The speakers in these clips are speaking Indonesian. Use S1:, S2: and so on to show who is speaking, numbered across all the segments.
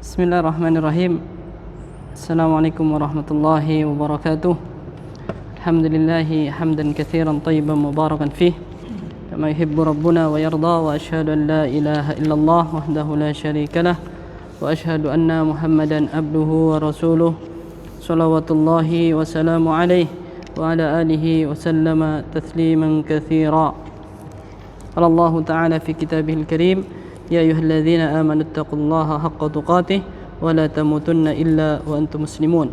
S1: Bismillahirrahmanirrahim. Assalamualaikum warahmatullahi wabarakatuh. Alhamdulillahi hamdan katsiran tayyiban mubarakan fih kama yuhibbu rabbuna wa yarda, wa asyhadu an la ilaha illallah wahdahu la syarika lah, wa asyhadu anna Muhammadan abduhu wa rasuluh salawatullahi wa salamu alaihi wa ala alihi wa sallama tasliman katsira. Qala Allah ta'ala fi kitabihil karim: Ya ayyuhalladzina amanu taqullaha haqqa tuqatih wa la tamutunna illa wa antum muslimun.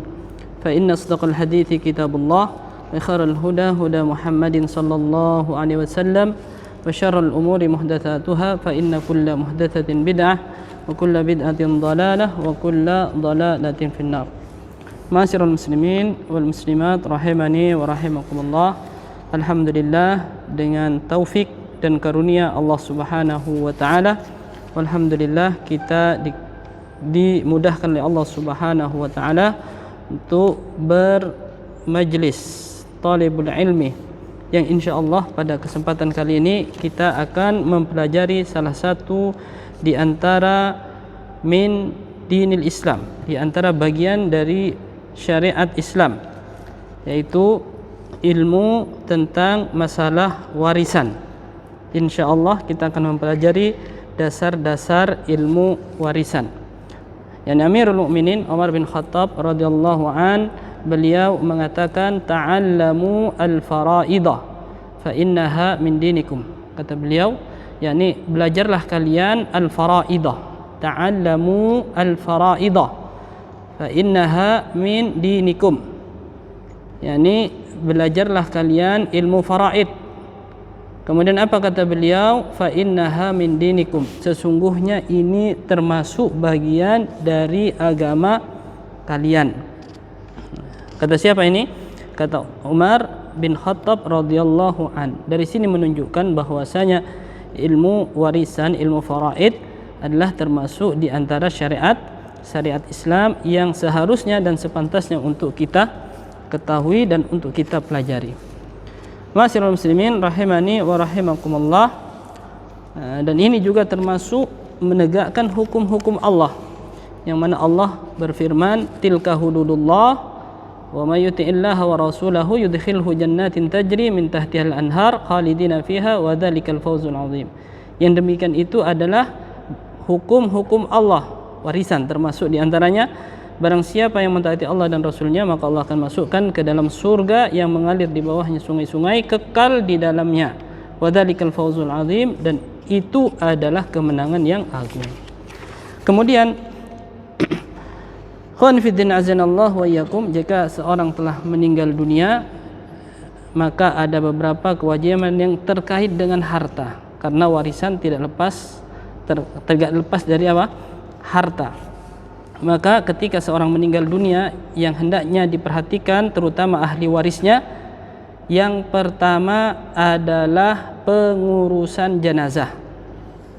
S1: Fa inna asdaqal hadithi kitabullah wa khairal huda huda Muhammadin sallallahu alaihi wasallam wa syarrul umuri muhdatsatuha fa inna kulla muhdatsatin bid'ah wa kulla bid'atin dhalalah wa kulla dhalalatin finnar. Ma'asyiral muslimin wal muslimat rahimani wa rahimakumullah. Alhamdulillah, dengan taufik dan karunia Allah Subhanahu wa taala, alhamdulillah kita dimudahkan oleh Allah Subhanahu wa taala untuk bermajlis talibul ilmi, yang insyaallah pada kesempatan kali ini kita akan mempelajari salah satu di antara min dinil Islam, di antara bagian dari syariat Islam, yaitu ilmu tentang masalah warisan. Insyaallah kita akan mempelajari dasar-dasar ilmu warisan. Yang Amirul Mukminin Umar bin Khattab radhiyallahu an, beliau mengatakan ta'allamu al-faraidah fa innaha min dinikum. Kata beliau, yakni belajarlah kalian al-faraidah. Ta'allamu al-faraidah fa innaha min dinikum. Yakni belajarlah kalian ilmu faraid. Kemudian apa kata beliau? Fa innaha min dinikum. Sesungguhnya ini termasuk bagian dari agama kalian. Kata siapa ini? Kata Umar bin Khattab radhiyallahu an. Dari sini menunjukkan bahwasanya ilmu warisan, ilmu faraid adalah termasuk di antara syariat Islam yang seharusnya dan sepantasnya untuk kita ketahui dan untuk kita pelajari. Ma'asyiral muslimin rahimani wa rahimakumullah. Dan ini juga termasuk menegakkan hukum-hukum Allah, yang mana Allah berfirman, tilka hududullah wa may yuti'illaha wa rasulahu yudkhilhu jannatin tajri min tahtihal anhar khalidina fiha wa dzalikal fawzul azim. Yang demikian itu adalah hukum-hukum Allah, warisan termasuk di antaranya, barang siapa yang mentaati Allah dan Rasulnya, maka Allah akan masukkan ke dalam surga yang mengalir di bawahnya sungai-sungai, kekal di dalamnya. Wadzalikal fawzul azim, dan itu adalah kemenangan yang agung. Kemudian khon fiddin azanallahu wa iyyakum, jika seorang telah meninggal dunia, maka ada beberapa kewajiban yang terkait dengan harta, karena warisan tidak lepas dari apa? Harta. Maka ketika seorang meninggal dunia, yang hendaknya diperhatikan terutama ahli warisnya, yang pertama adalah pengurusan jenazah.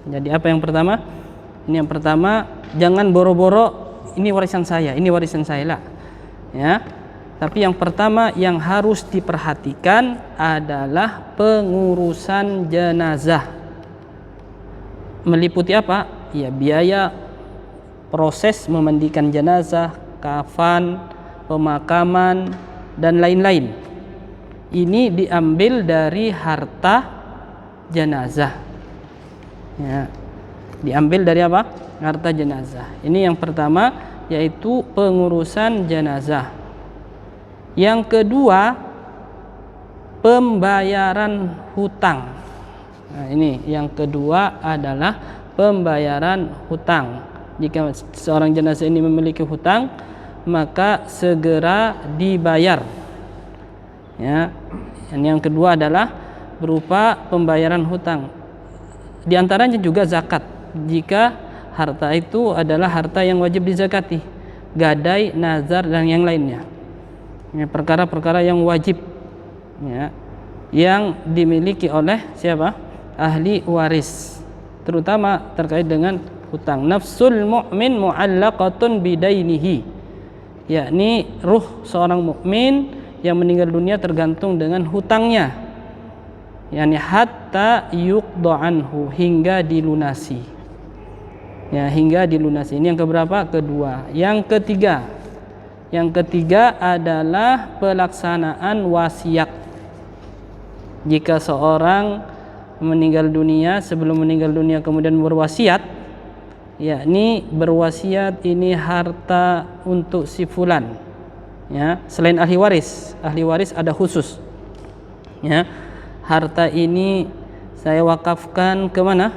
S1: Jadi apa yang pertama? Ini yang pertama, jangan boro-boro ini warisan saya lah. Ya. Tapi yang pertama yang harus diperhatikan adalah pengurusan jenazah. Meliputi apa? Ya, biaya proses memandikan jenazah, kafan, pemakaman, dan lain-lain. Ini diambil dari harta jenazah. Ya, diambil dari apa? Harta jenazah. Ini yang pertama, yaitu pengurusan jenazah. Yang kedua, pembayaran hutang. Nah, ini yang kedua adalah pembayaran hutang. Jika seorang jenazah ini memiliki hutang, maka segera dibayar. Ya. Yang kedua adalah berupa pembayaran hutang. Di antaranya juga zakat. Jika harta itu adalah harta yang wajib dizakati, gadai, nazar, dan yang lainnya. Ya, perkara-perkara yang wajib, ya, yang dimiliki oleh siapa? Ahli waris, terutama terkait dengan hutang. Nafsul mu'min mu'allaqatun bidainihi, yakni ruh seorang mukmin yang meninggal dunia tergantung dengan hutangnya, yakni hatta yuqda anhu, hingga dilunasi. Ya, hingga dilunasi. Ini yang keberapa? Kedua. Yang ketiga adalah pelaksanaan wasiat. Jika seorang meninggal dunia, sebelum meninggal dunia kemudian berwasiat, yakni berwasiat ini harta untuk si fulan, ya, selain ahli waris ada khusus, ya, harta ini saya wakafkan ke mana?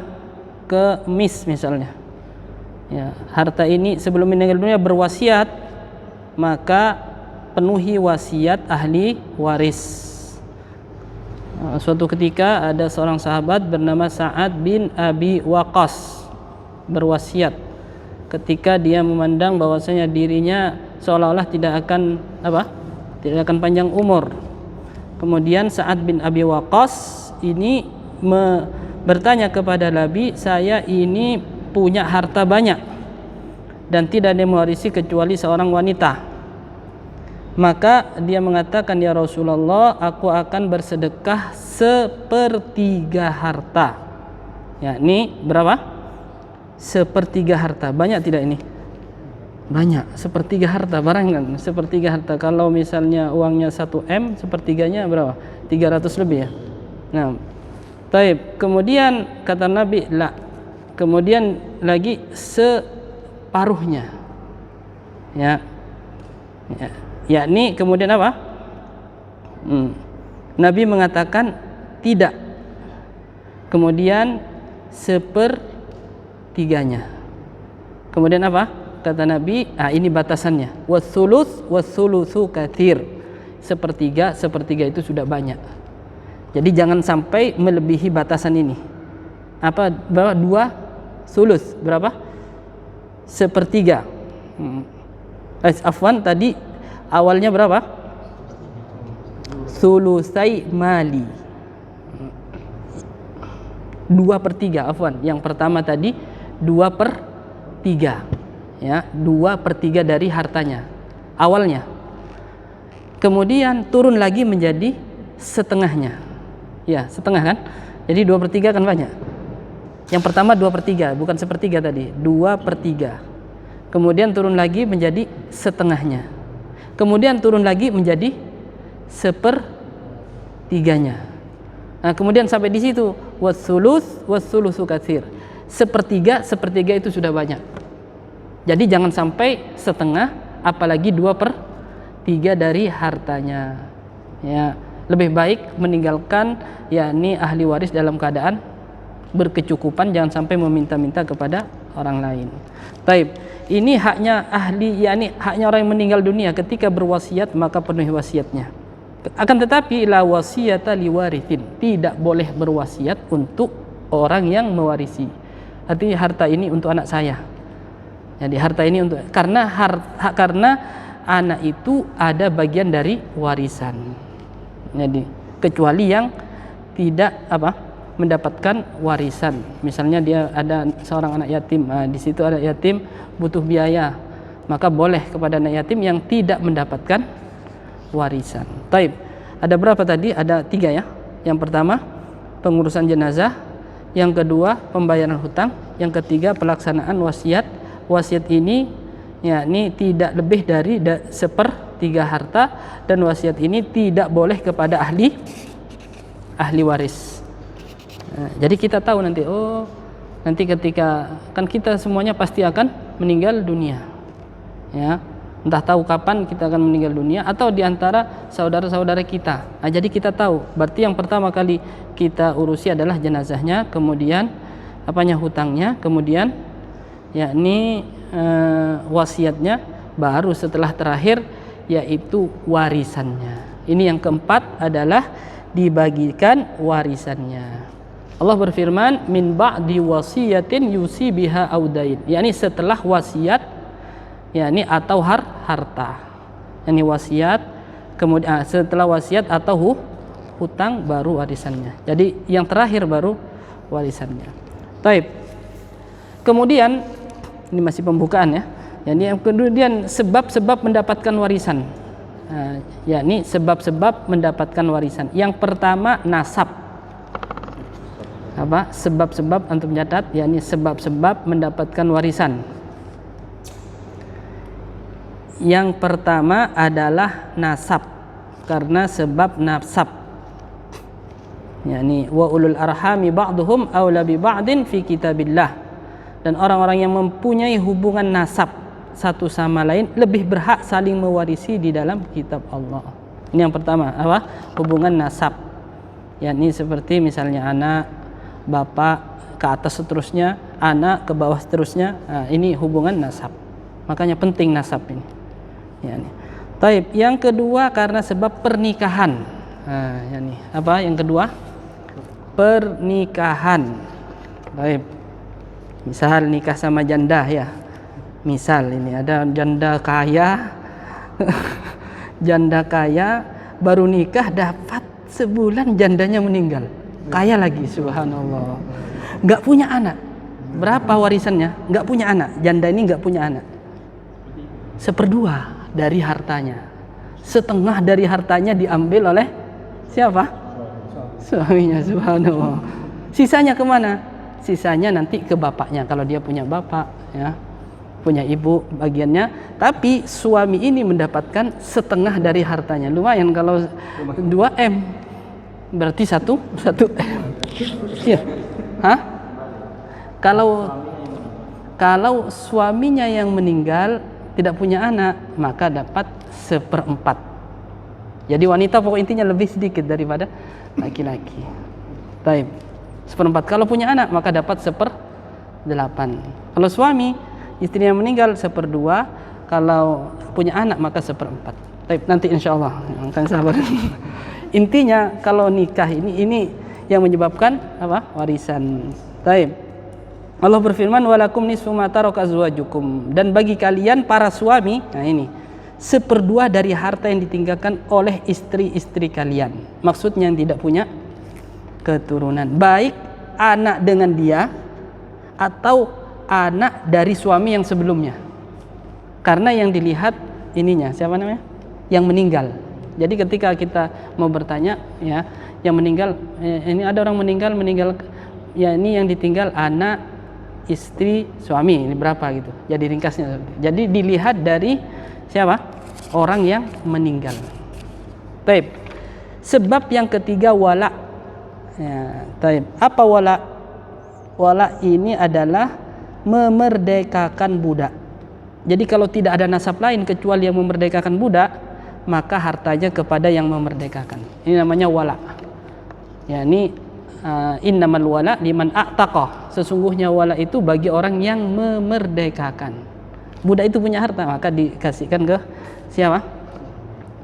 S1: Ke mis misalnya, ya, harta ini sebelum meninggal dunia berwasiat, maka penuhi wasiat ahli waris. Suatu ketika ada seorang sahabat bernama Sa'ad bin Abi Waqqas berwasiat ketika dia memandang bahwasanya dirinya seolah-olah tidak akan panjang umur. Kemudian Sa'ad bin Abi Waqqas ini bertanya kepada Nabi, saya ini punya harta banyak dan tidak ada yang mewarisi kecuali seorang wanita. Maka dia mengatakan, ya Rasulullah, aku akan bersedekah sepertiga harta. Yakni berapa? Sepertiga harta. Banyak tidak ini? Banyak. Sepertiga harta, barang kan? Sepertiga harta. Kalau misalnya uangnya 1M, sepertiganya berapa? 300 lebih ya. Nah, taib. Kemudian kata Nabi, la. Kemudian lagi separuhnya. Ya. Yakni kemudian apa? Nabi mengatakan tidak. Kemudian sepertiganya. Kemudian apa? Kata Nabi, ini batasannya. Wathulutsu katsir. Sepertiga itu sudah banyak. Jadi jangan sampai melebihi batasan ini. Apa? Berapa? 2 sulus. Berapa? Sepertiga. Afwan, tadi awalnya berapa? Sulusai mali. 2/3, afwan. Yang pertama tadi 2/3. Ya, 2/3 dari hartanya awalnya. Kemudian turun lagi menjadi setengahnya. Ya, setengah kan? Jadi 2/3 kan banyak. Yang pertama 2/3, bukan sepertiga tadi, 2/3. Kemudian turun lagi menjadi setengahnya. Kemudian turun lagi menjadi sepertiganya. Nah, kemudian sampai di situ watsulusu katsir. Sepertiga itu sudah banyak. Jadi jangan sampai setengah, apalagi 2/3 dari hartanya. Ya, lebih baik meninggalkan yakni ahli waris dalam keadaan berkecukupan, jangan sampai meminta-minta kepada orang lain. Taib. Ini haknya ahli, yakni haknya orang yang meninggal dunia. Ketika berwasiat maka penuhi wasiatnya. Akan tetapi la wasiyata liwarithin, tidak boleh berwasiat untuk orang yang mewarisi. Artinya harta ini untuk anak saya. Jadi harta ini untuk karena anak itu ada bagian dari warisan. Jadi kecuali yang tidak mendapatkan warisan. Misalnya dia ada seorang anak yatim, di situ ada yatim butuh biaya, maka boleh kepada anak yatim yang tidak mendapatkan warisan. Taib. Ada berapa tadi? Ada 3 ya. Yang pertama pengurusan jenazah, yang kedua pembayaran hutang, yang ketiga pelaksanaan wasiat. Wasiat ini yakni tidak lebih dari 1/3 harta, dan wasiat ini tidak boleh kepada ahli waris. Nah, jadi kita tahu nanti, nanti ketika kan kita semuanya pasti akan meninggal dunia, ya, entah tahu kapan kita akan meninggal dunia atau diantara saudara-saudara kita. Nah, jadi kita tahu, berarti yang pertama kali kita urusi adalah jenazahnya, kemudian hutangnya, kemudian yakni wasiatnya, baru setelah terakhir yaitu warisannya. Ini yang keempat adalah dibagikan warisannya. Allah berfirman, min ba'di wasiyatin yusi biha audain, yakni setelah wasiat, yakni atau harta, yakni wasiat, kemudian setelah wasiat atau hutang baru warisannya. Jadi yang terakhir baru warisannya. Taib. Kemudian ini masih pembukaan ya. Jadi kemudian sebab-sebab mendapatkan warisan. Yakni sebab-sebab mendapatkan warisan. Yang pertama nasab. sebab-sebab antum catat, yakni sebab-sebab mendapatkan warisan. Yang pertama adalah nasab, karena sebab nasab, yakni wa ulul arhami ba'duhum aula bi ba'din fi kitabillah, dan orang-orang yang mempunyai hubungan nasab satu sama lain lebih berhak saling mewarisi di dalam kitab Allah. Ini yang pertama, hubungan nasab, yakni seperti misalnya anak, bapak ke atas seterusnya, anak ke bawah seterusnya. Ini hubungan nasab, makanya penting nasab ini, yakni. Taib. Yang kedua karena sebab pernikahan. Yakni yang kedua? Pernikahan. Taib. Misal nikah sama janda ya. Misal ini ada janda kaya janda kaya baru nikah, dapat sebulan jandanya meninggal, kaya lagi, subhanallah, nggak punya anak. Berapa warisannya? Nggak punya anak, janda ini nggak punya anak. 1/2 dari hartanya, setengah dari hartanya diambil oleh siapa? Suaminya, subhanallah. Sisanya kemana? Sisanya nanti ke bapaknya kalau dia punya bapak, ya, punya ibu bagiannya. Tapi suami ini mendapatkan setengah dari hartanya. Lumayan kalau 2M, berarti 1 M. Ya. Kalau suaminya yang meninggal tidak punya anak, maka dapat 1/4. Jadi wanita pokok intinya lebih sedikit daripada laki-laki. Baik. 1/4. Kalau punya anak maka dapat 1/8. Kalau suami istrinya meninggal 1/2, kalau punya anak maka 1/4. Baik, nanti insyaallah akan sabar. Intinya kalau nikah ini yang menyebabkan warisan. Baik. Allah berfirman, walakum nisfu ma taraka azwajukum, dan bagi kalian para suami, ini 1/2 dari harta yang ditinggalkan oleh istri-istri kalian. Maksudnya yang tidak punya keturunan, baik anak dengan dia atau anak dari suami yang sebelumnya. Karena yang dilihat ininya siapa namanya? Yang meninggal. Jadi ketika kita mau bertanya, ya, yang meninggal, ini ada orang meninggal, ya ini yang ditinggal anak, istri, suami, ini berapa gitu. Jadi ringkasnya. Jadi dilihat dari siapa? Orang yang meninggal. Taib. Sebab yang ketiga wala. Ya, taib. Apa wala? Wala ini adalah memerdekakan budak. Jadi kalau tidak ada nasab lain kecuali yang memerdekakan budak, maka hartanya kepada yang memerdekakan. Ini namanya wala. Ya, ini innamal wala liman a'taqa. Sesungguhnya wala itu bagi orang yang memerdekakan. Budak itu punya harta, maka dikasihkan ke siapa?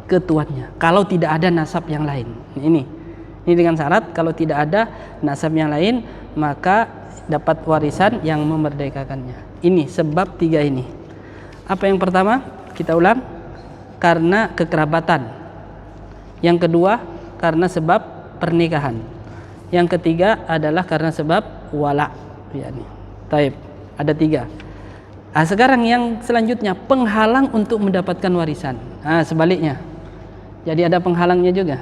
S1: Ke tuannya. Kalau tidak ada nasab yang lain. Ini dengan syarat kalau tidak ada nasab yang lain, maka dapat warisan yang memerdekakannya. Ini sebab 3 ini. Apa yang pertama? Kita ulang. Karena kekerabatan. Yang kedua karena sebab pernikahan. Yang ketiga adalah karena sebab wala. Yani. Taib. Ada 3. Sekarang yang selanjutnya penghalang untuk mendapatkan warisan. Sebaliknya. Jadi ada penghalangnya juga.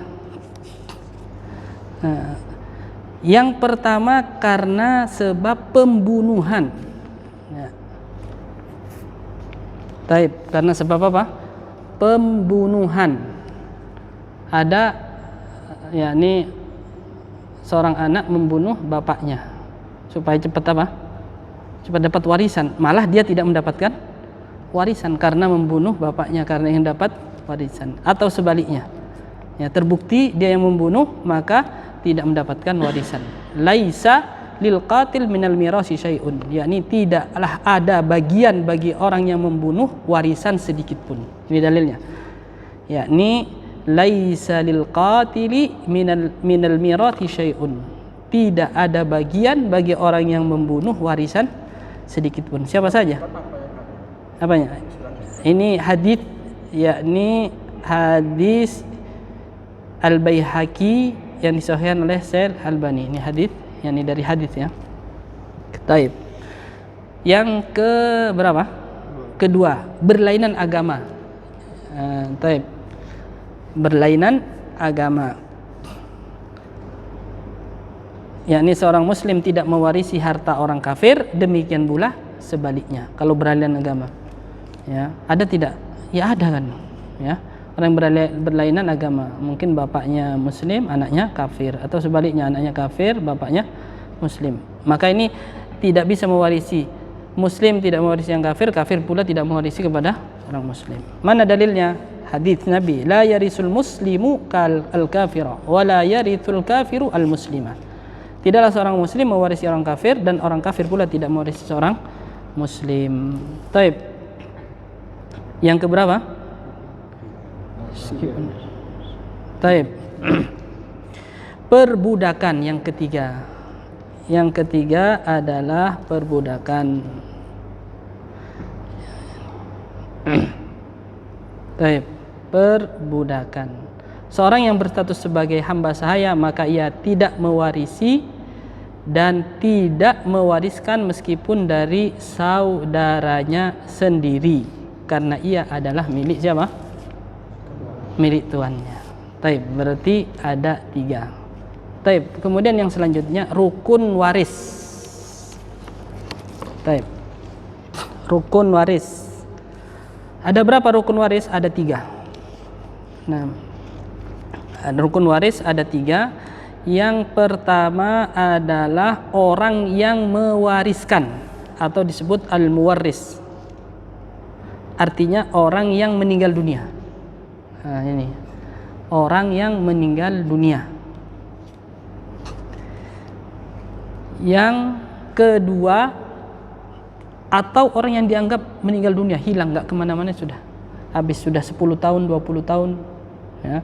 S1: Yang pertama karena sebab pembunuhan. Ya. Taib. Karena sebab apa? Pembunuhan. Ada, yakni seorang anak membunuh bapaknya supaya cepat dapat warisan, malah dia tidak mendapatkan warisan karena membunuh bapaknya, karena yang dapat warisan. Atau sebaliknya, ya, terbukti dia yang membunuh maka tidak mendapatkan warisan. Laisa lil qatil minal mirasi syai'un, yakni tidaklah ada bagian bagi orang yang membunuh warisan sedikit pun. Ini dalilnya, yakni laisa lil qatili minal mirati syai'un, tidak ada bagian bagi orang yang membunuh warisan sedikit pun. Siapa saja? Apanya? Ini hadis, yakni hadis Al-Baihaqi yang disahihkan oleh Syekh Al-Albani. Ini hadis, yakni dari hadis, ya. Taib. Yang ke berapa? Kedua, berlainan agama. Taib. Berlainan agama. yakni seorang muslim tidak mewarisi harta orang kafir, demikian pula sebaliknya kalau berlainan agama. Ya, ada tidak? Ya ada kan. Ya, orang berlainan agama, mungkin bapaknya muslim, anaknya kafir, atau sebaliknya anaknya kafir, bapaknya muslim. Maka ini tidak bisa mewarisi, muslim tidak mewarisi yang kafir, kafir pula tidak mewarisi kepada orang muslim. Mana dalilnya? Hadis Nabi, la yarisul muslimu kal al-kafira wa la yarithul kafiru al-muslimah. Tidaklah seorang muslim mewarisi orang kafir, dan orang kafir pula tidak mewarisi seorang muslim. Taib. Yang keberapa? Taib. Perbudakan yang ketiga. Yang ketiga adalah perbudakan. Taib. Perbudakan. Seorang yang berstatus sebagai hamba sahaya, maka ia tidak mewarisi dan tidak mewariskan meskipun dari saudaranya sendiri, karena ia adalah milik siapa? Milik tuannya. Taib, berarti ada 3. Taib, kemudian yang selanjutnya rukun waris. Taib, rukun waris. Ada berapa rukun waris? Ada 3. Nah, rukun waris ada 3. Yang pertama adalah orang yang mewariskan, atau disebut al-muwarris. Artinya orang yang meninggal dunia. Nah, ini orang yang meninggal dunia. Yang kedua, atau orang yang dianggap meninggal dunia, hilang, nggak kemana-mana, sudah habis, sudah 10 tahun 20 tahun ya,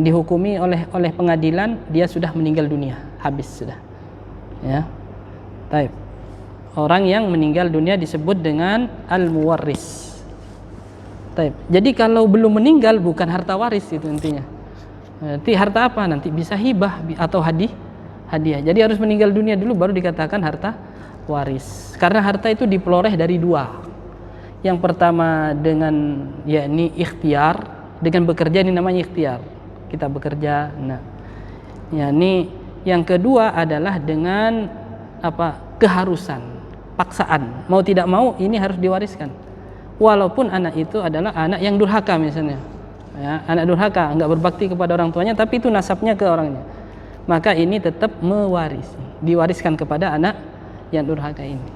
S1: dihukumi oleh pengadilan, dia sudah meninggal dunia, habis sudah ya. Taib. Orang yang meninggal dunia disebut dengan al-muwarris. Taib. Jadi kalau belum meninggal bukan harta waris itu intinya. Nanti harta apa? Nanti bisa hibah atau hadiah. Jadi harus meninggal dunia dulu baru dikatakan harta waris. Karena harta itu diperoleh dari 2. Yang pertama dengan yakni ikhtiar, dengan bekerja, ini namanya ikhtiar. Kita bekerja. Nah, yakni yang kedua adalah dengan apa? Keharusan, paksaan. Mau tidak mau ini harus diwariskan. Walaupun anak itu adalah anak yang durhaka misalnya. Ya, anak durhaka, enggak berbakti kepada orang tuanya, tapi itu nasabnya ke orangnya. Maka ini tetap mewarisi, diwariskan kepada anak yang durhaka ini.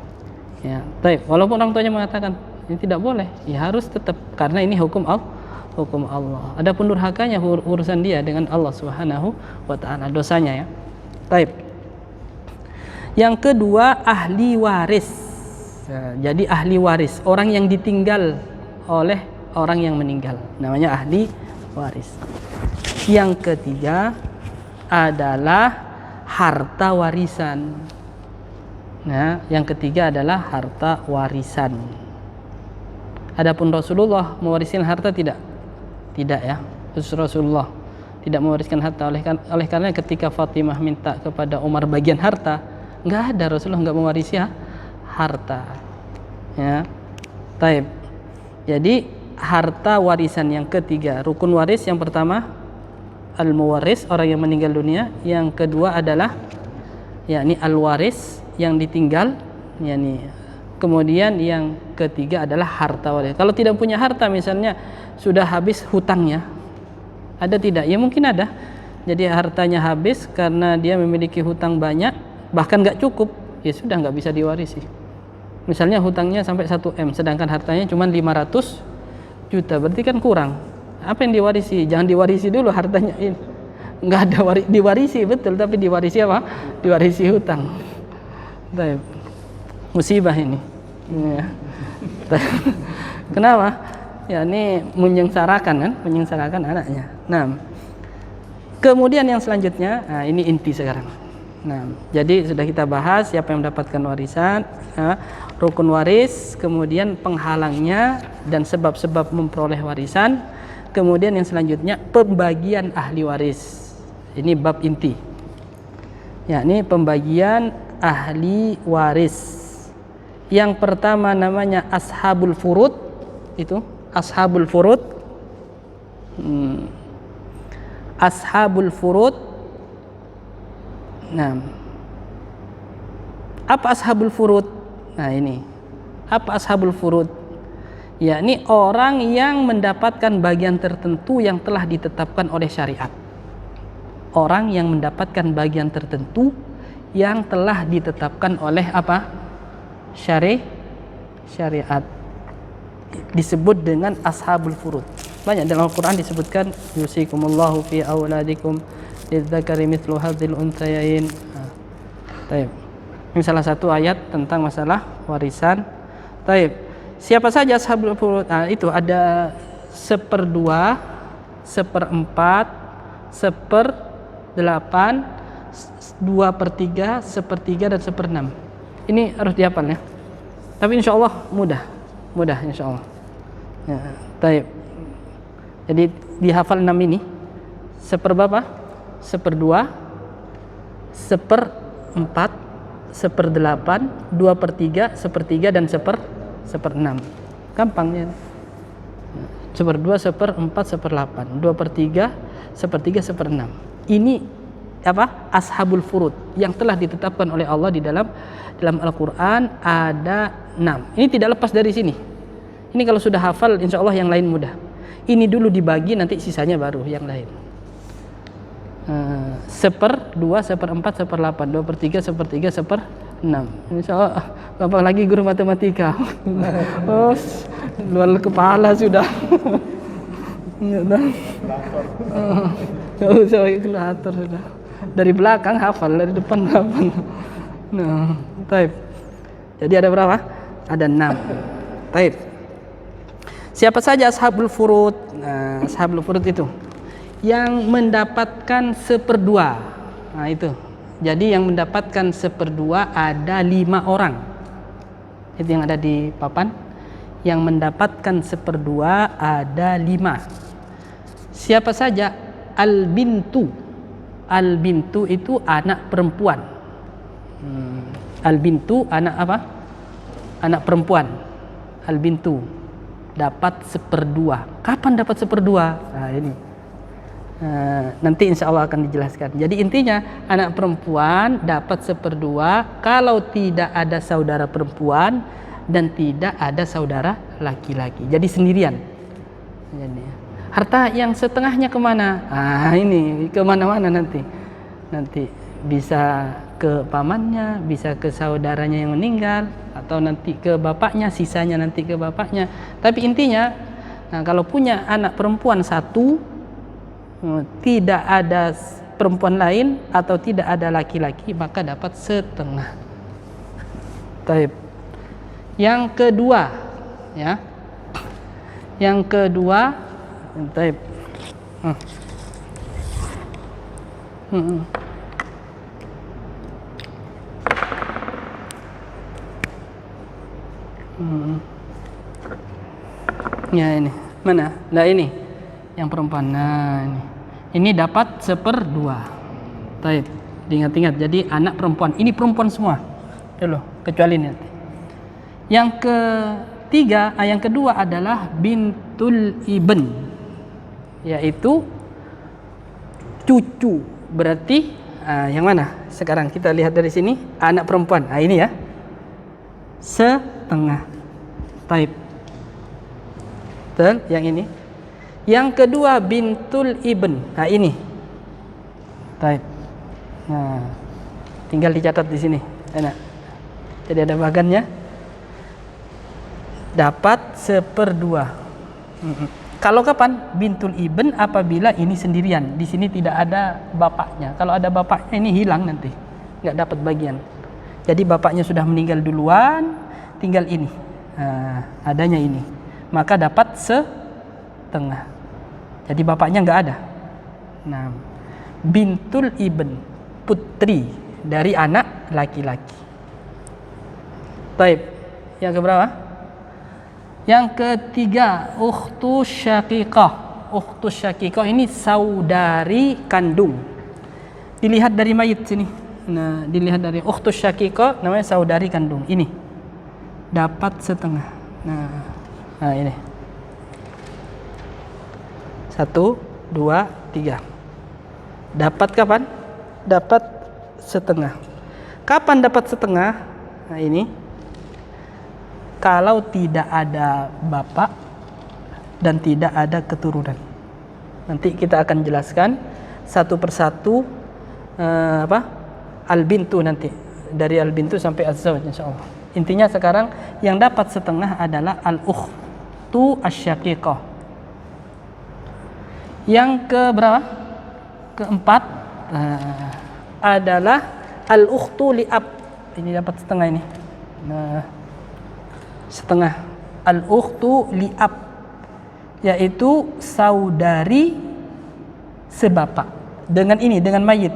S1: Ya, baik. Walaupun orang tuanya mengatakan ini tidak boleh, ya harus tetap, karena ini hukum Allah. Adapun durhakanya urusan dia dengan Allah Subhanahu wa taala, dosanya ya. Baik. Yang kedua, ahli waris. Ya, jadi ahli waris, orang yang ditinggal oleh orang yang meninggal, namanya ahli waris. Yang ketiga adalah harta warisan. Nah, yang ketiga adalah harta warisan. Adapun Rasulullah mewariskan harta tidak? Tidak ya. Rasulullah tidak mewariskan harta, oleh karena ketika Fatimah minta kepada Umar bagian harta, enggak ada, Rasulullah enggak mewarisi harta. Ya. Taib. Jadi harta warisan yang ketiga, rukun waris yang pertama al-muwarris, orang yang meninggal dunia. Yang kedua adalah yakni al-waris, yang ditinggal, yakni. Kemudian yang ketiga adalah harta waris. Kalau tidak punya harta, misalnya sudah habis hutangnya, ada tidak? Ya mungkin ada. Jadi hartanya habis karena dia memiliki hutang banyak, bahkan nggak cukup, ya sudah nggak bisa diwarisi. Misalnya hutangnya sampai 1 M, sedangkan hartanya cuma 500 juta, berarti kan kurang. Apa yang diwarisi? Jangan diwarisi dulu hartanya ini. Nggak ada diwarisi, betul, tapi diwarisi apa? Diwarisi hutang. Baik. Musibah ini. Ya. Kenapa? Ya ini menyengsarakan kan, menyengsarakan anaknya. Nah, kemudian yang selanjutnya, nah ini inti sekarang. Nah, jadi sudah kita bahas siapa yang mendapatkan warisan, rukun waris, kemudian penghalangnya dan sebab-sebab memperoleh warisan. Kemudian yang selanjutnya pembagian ahli waris. Ini bab inti. Ya, ini pembagian ahli waris. Yang pertama namanya ashabul furud, itu ashabul furud. Ashabul furud. Nah, apa ashabul furud? Nah ini, apa ashabul furud? Yakni orang yang mendapatkan bagian tertentu yang telah ditetapkan oleh syariat. Orang yang mendapatkan bagian tertentu yang telah ditetapkan oleh apa? Syariat. Disebut dengan ashabul furud. Banyak dalam Al-Quran disebutkan yusikumullahu fi auladikum lidzakari mithlu hadzil unthayain. Taib. Ini salah satu ayat tentang masalah warisan. Taib. Siapa saja ashabul furud? Nah, itu ada 1/2, 1/4, 1/8, 2/3, 1/3 dan 1/6. Ini harus dihafal ya. Tapi insya Allah mudah insya Allah. Ya, taib. Jadi dihafal 6 ini. 1/berapa? 1/2, 1/4, 1/8, 2/3, 1/3 dan 1/6. Gampang ya. 1/2, 1/4, 1/8, 2/3, 1/3, 1/6. Ini apa? Ashabul furud yang telah ditetapkan oleh Allah di dalam Al-Quran ada 6. Ini tidak lepas dari sini. Ini kalau sudah hafal insya Allah yang lain mudah. Ini dulu dibagi, nanti sisanya baru yang lain. 1/2, 1/4, 1/8, 2/3, 1/3, 1/6. Insya Allah gampang lagi guru matematika. Oh, luar kepala sudah. Jauh kalkulator sudah. Dari belakang hafal, dari depan hafal. Nah, taib. Jadi ada berapa? Ada 6. Taib. Siapa saja ashabul furud? Nah, ashabul furud itu yang mendapatkan 1/2. Nah, itu. Jadi yang mendapatkan 1/2 ada 5 orang. Itu yang ada di papan. Yang mendapatkan 1/2 ada 5. Siapa saja? Al-bintu. Al-bintu itu anak perempuan. Al-bintu anak apa? Anak perempuan. Al-bintu dapat 1/2. Kapan dapat 1/2? Nah ini nanti insya Allah akan dijelaskan. Jadi intinya anak perempuan dapat 1/2 kalau tidak ada saudara perempuan dan tidak ada saudara laki-laki. Jadi sendirian. Jadi, harta yang setengahnya kemana? Ah ini kemana-mana nanti bisa ke pamannya, bisa ke saudaranya yang meninggal, atau nanti ke bapaknya, sisanya nanti ke bapaknya. Tapi intinya, nah, kalau punya anak perempuan 1, tidak ada perempuan lain atau tidak ada laki-laki, maka dapat 1/2. Taib. Yang kedua, ya. Yang kedua, taib. Ya ini mana? Nah ini yang perempuan. Nah ini dapat 1/2. Taib. Diingat-ingat. Jadi anak perempuan. Ini perempuan semua. Dulu kecuali ini. Yang ketiga, yang kedua adalah bintul ibn, yaitu cucu. Berarti yang mana? Sekarang kita lihat dari sini anak perempuan. Nah ini ya. 1/2. Taib. Betul, yang ini. Yang kedua bintul ibn. Nah ini. Taib. Nah, tinggal dicatat di sini. Enak. Jadi ada bagannya. Dapat 1/2. Kalau kapan? Bintul ibn apabila ini sendirian. Di sini tidak ada bapaknya. Kalau ada bapaknya ini hilang nanti. Nggak dapat bagian. Jadi bapaknya sudah meninggal duluan, tinggal ini. Nah, adanya ini. Maka dapat 1/2. Jadi bapaknya nggak ada. Nah, bintul ibn, putri dari anak laki-laki. Taib. Yang keberapa? Yang ketiga, ukhtus syaqiqah. Ukhtus syaqiqah ini saudari kandung. Dilihat dari mayit sini. Nah, dilihat dari ukhtus syaqiqah namanya saudari kandung. Ini dapat 1/2. Nah ini 1, 2, 3. Dapat kapan? Dapat setengah. Kapan dapat setengah? Nah ini, kalau tidak ada bapak dan tidak ada keturunan. Nanti kita akan jelaskan satu persatu al-bintu nanti, dari al-bintu sampai az-zawj insyaallah. Intinya sekarang yang dapat setengah adalah al-ukhtu asy-syaqiqah. Yang ke berapa? Keempat adalah al-ukhtu li'ab. Ini dapat setengah ini. Nah, setengah al-ukhtu li'ab, yaitu saudari sebapak dengan ini, dengan mayit,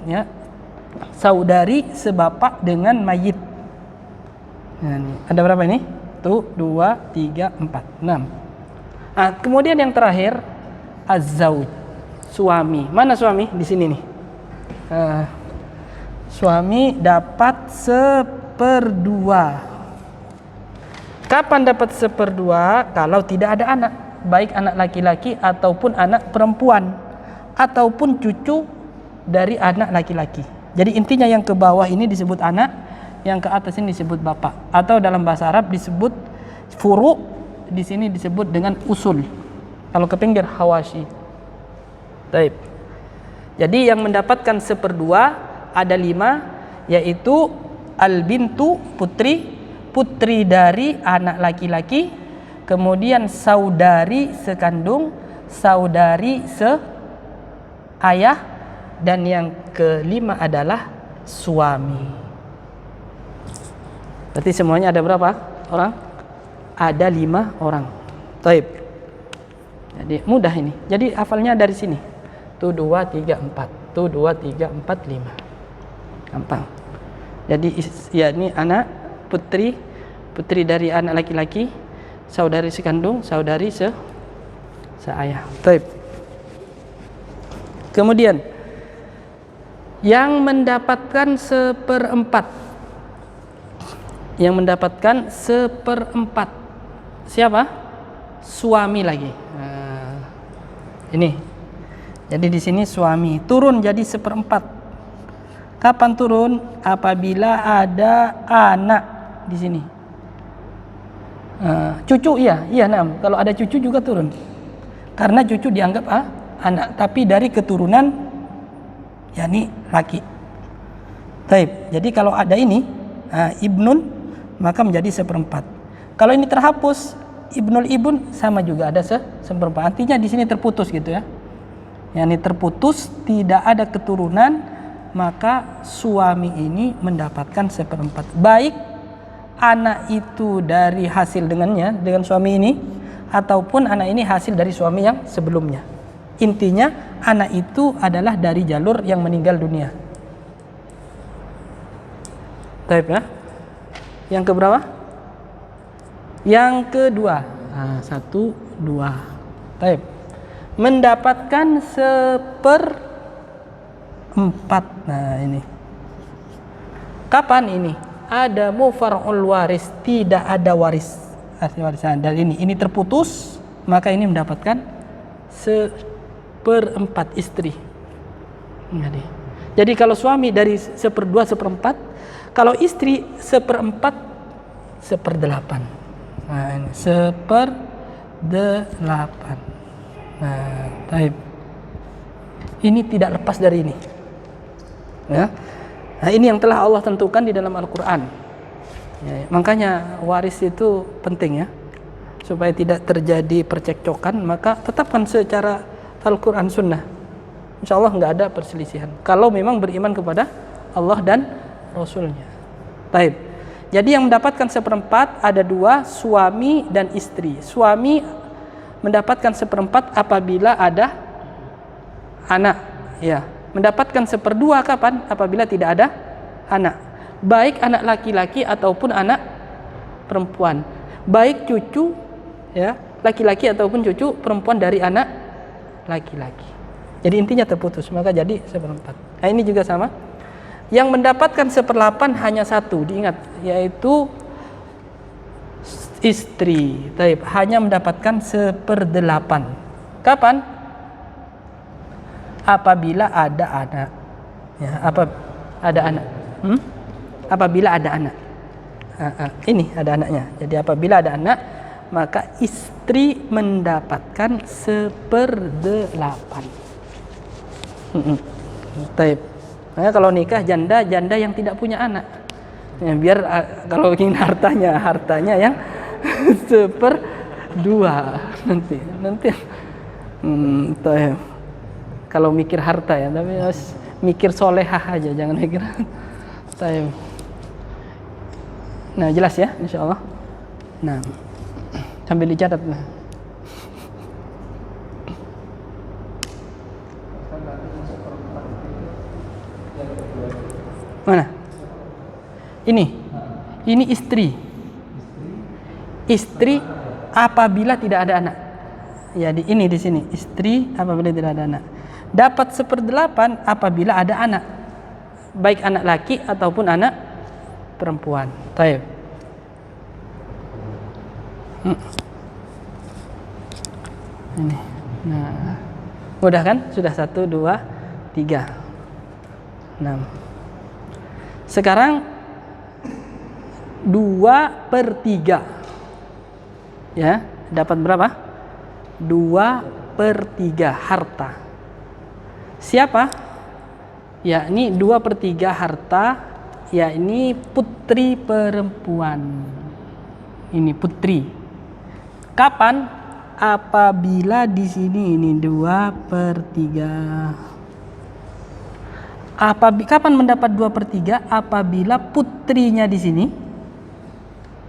S1: ya, saudari sebapak dengan mayit. Nah, ini. Ada berapa ini? Tuh 2, 3, 4, 6. Nah, kemudian yang terakhir az-zawj, suami. Mana suami? Di sini nih. Suami dapat 1/2. Kapan dapat 1/2? Kalau tidak ada anak, baik anak laki-laki ataupun anak perempuan, ataupun cucu dari anak laki-laki. Jadi intinya yang ke bawah ini disebut anak, yang ke atas ini disebut bapak, atau dalam bahasa Arab disebut furu', di sini disebut dengan usul. Kalau ke pinggir hawashi. Baik. Jadi yang mendapatkan 1/2 ada 5, yaitu al-bintu, putri, putri dari anak laki-laki, kemudian saudari sekandung, saudari seayah, dan yang kelima adalah suami. Berarti semuanya ada berapa orang? Ada 5 orang. Taib. Jadi mudah ini. Jadi hafalnya dari sini. Tuh 2, 3, 4. Tuh 2, 3, 4, 5. Gampang. Jadi ya ini anak, putri, putri dari anak laki-laki, saudari sekandung, saudari seayah. Taib. Kemudian yang mendapatkan 1/4, yang mendapatkan 1/4 siapa? Suami lagi. Nah, ini. Jadi di sini suami turun jadi 1/4. Kapan turun? Apabila ada anak di sini. Cucu iya, nah, kalau ada cucu juga turun. Karena cucu dianggap anak, tapi dari keturunan yakni laki. Taib. Jadi kalau ada ini ibnun, maka menjadi 1/4. Kalau ini terhapus ibnul ibn, sama juga ada 1/4. Artinya di sini terputus gitu ya. Yani terputus, tidak ada keturunan, maka suami ini mendapatkan 1/4. Baik anak itu dari hasil dengannya, dengan suami ini, ataupun anak ini hasil dari suami yang sebelumnya. Intinya anak itu adalah dari jalur yang meninggal dunia. Taib ya. Yang keberapa? Yang kedua. 1, 2. Taib. Mendapatkan 1/4. Nah ini. Kapan ini? Ada mufar'ul waris, tidak ada waris, asli warisan. Dan ini terputus, maka ini mendapatkan 1/4 istri. Jadi kalau suami dari 1/2, 1/4, kalau istri 1/4, 1/8. Nah ini 1/8. Nah, taib. Ini tidak lepas dari ini. Ya. Nah, ini yang telah Allah tentukan di dalam Al-Quran. Ya, makanya waris itu penting ya, supaya tidak terjadi percekcokan, maka tetapkan secara Al-Quran Sunnah. Insya Allah nggak ada perselisihan. Kalau memang beriman kepada Allah dan Rasulnya. Taib. Jadi yang mendapatkan 1/4 ada 2, suami dan istri. Suami mendapatkan 1/4 apabila ada anak. Ya. Mendapatkan 1/2 kapan? Apabila tidak ada anak. Baik anak laki-laki ataupun anak perempuan. Baik cucu ya, laki-laki ataupun cucu perempuan dari anak laki-laki. Jadi intinya terputus, maka jadi 1/4. Nah, ini juga sama. Yang mendapatkan 1/8 hanya satu, diingat, yaitu istri. Taib, hanya mendapatkan 1/8. Kapan? Apabila ada anak. Ya, ada anak. Apabila ada anak. Ini ada anaknya. Jadi apabila ada anak, maka istri mendapatkan 1/8. Taib. Nah, kalau nikah janda yang tidak punya anak. Ya, biar kalau ingin hartanya yang 1/2 nanti. Taib. Kalau mikir harta ya, tapi harus mikir solehah aja, jangan mikir. Taib. Nah, jelas ya, insyaallah. Nah, sambil dicatat. Mana? Ini istri. Istri apabila tidak ada anak. Ya, di sini istri apabila tidak ada anak. Dapat 1/8 apabila ada anak. Baik anak laki ataupun anak perempuan. Taib. Ini. Nah, mudah kan? Sudah 1, 2, 3, 6. Sekarang 2/3. Ya, dapat berapa? 2/3 harta. Siapa? Ya, ini 2/3 harta, ya ini putri perempuan. Ini putri. Kapan? Apabila di sini ini 2/3. Kapan mendapat 2/3? Apabila putrinya di sini,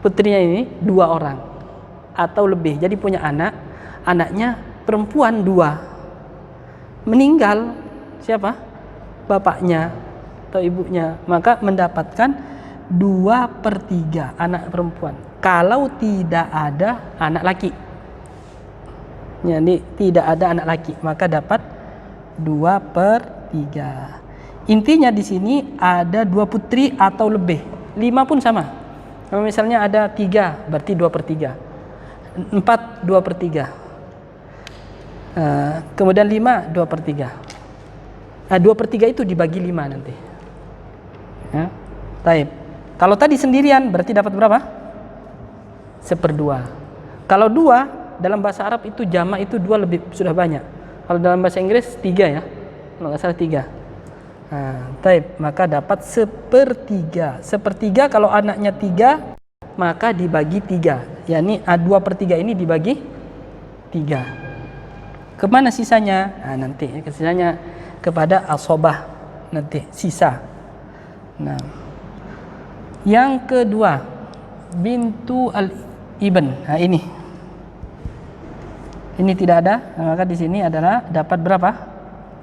S1: putrinya ini 2 orang atau lebih. Jadi punya anaknya perempuan 2. Meninggal siapa? Bapaknya atau ibunya, maka mendapatkan 2/3 anak perempuan. Kalau tidak ada anak laki, jadi tidak ada anak laki, maka dapat 2/3. Intinya di sini ada 2 putri atau lebih. 5 pun sama. Kalau misalnya ada 3, berarti 2/3. 4, 2/3. Kemudian 5, 2/3. 2/3 itu dibagi 5 nanti. Ya. Taib. Kalau tadi sendirian berarti dapat berapa? 1/2. Kalau 2 dalam bahasa Arab itu jamak itu 2 lebih sudah banyak. Kalau dalam bahasa Inggris 3 ya. Kalau nggak salah 3. Taib, maka dapat 1/3. 1/3 kalau anaknya 3, maka dibagi 3. Yani 2/3 ini dibagi 3. Kemana sisanya? Nanti sisanya kepada asobah nanti sisa. Nah, yang kedua bintu al-ibn. Ini tidak ada, maka di sini adalah dapat berapa?